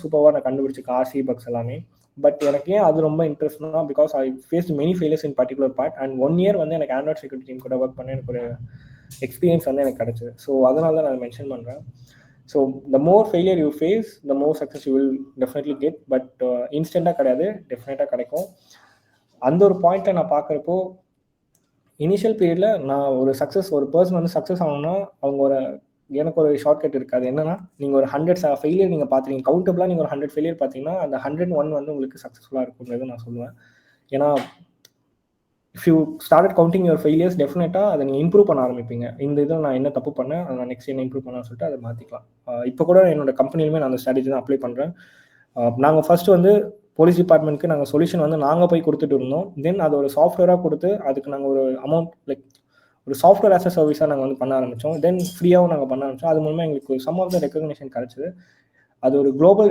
சூப்பராக நான் கண்டுபிடிச்சிருக்கேன் ஆர்சி பக்ஸ் எல்லாமே. பட் எனக்கு ஏன் அது ரொம்ப இன்ட்ரெஸ்ட்னா, because I faced many failures in particular part. And 1 year வந்து எனக்கு ஆண்ட்ராய்ட் செக்யூரிட்டி டீம் கூட ஒர்க் பண்ண எனக்கு ஒரு எக்ஸ்பீரியன்ஸ் வந்து எனக்கு கிடச்சிது. ஸோ அதனால தான் நான் மென்ஷன் பண்ணுறேன். So the more failure you face, the more success you will definitely get. But இன்ஸ்டண்ட்டாக கிடையாது, டெஃபினட்டாக கிடைக்கும். அந்த ஒரு பாயிண்ட்டை நான் பார்க்குறப்போ, இனிஷியல் பீரியடில் நான் ஒரு சக்ஸஸ், ஒரு பர்சன் வந்து சக்ஸஸ் ஆகணும்னா அவங்க ஒரு, எனக்கு ஒரு ஷார்ட்கட் இருக்காது. என்னன்னா, நீங்கள் ஒரு 100 ஃபெயிலியர் நீங்கள் பார்த்துருங்க, கவுண்டபிளாக நீங்கள் ஒரு 100 ஃபெயிலியர் பார்த்தீங்கன்னா அந்த 101 வந்து உங்களுக்கு சக்ஸஸ்ஃபுல்லாக இருக்குங்கிறது நான் சொல்லுவேன். ஏன்னா if you start counting your failures, டெஃபினட்டாக அதை நீங்கள் இம்ப்ரூவ் பண்ண ஆரம்பிப்பீங்க. இந்த இதில் நான் என்ன தப்பு பண்ணேன், அதை நான் நெக்ஸ்ட் என்ன இம்ப்ரூவ் பண்ணான்னு சொல்லிட்டு அதை மாற்றிக்கலாம். இப்போ கூட என்னோட கம்பெனிலுமே நான் அந்த ஸ்ட்ராட்டஜி தான் அப்ளை பண்ணுறேன். நாங்கள் ஃபர்ஸ்ட் வந்து போலீஸ் டிபார்ட்மெண்ட்க்கு நாங்கள் சொல்யூஷன் வந்து நாங்கள் போய் கொடுத்துட்டு இருந்தோம். தென் அதை ஒரு சாஃப்ட்வேராக கொடுத்து அதுக்கு நாங்கள் ஒரு அமௌண்ட், லைக் ஒரு சாஃப்ட்வேர் ஆஸ் அ சர்வீஸாக நாங்கள் வந்து பண்ண ஆரம்பித்தோம். தென் ஃப்ரீயாகவும் நாங்கள் பண்ண ஆரம்பித்தோம். அது மூலமாக எங்களுக்கு சம் ஆஃப் த ரெக்கக்னேஷன் கிடச்சிது. அது ஒரு குளோபல்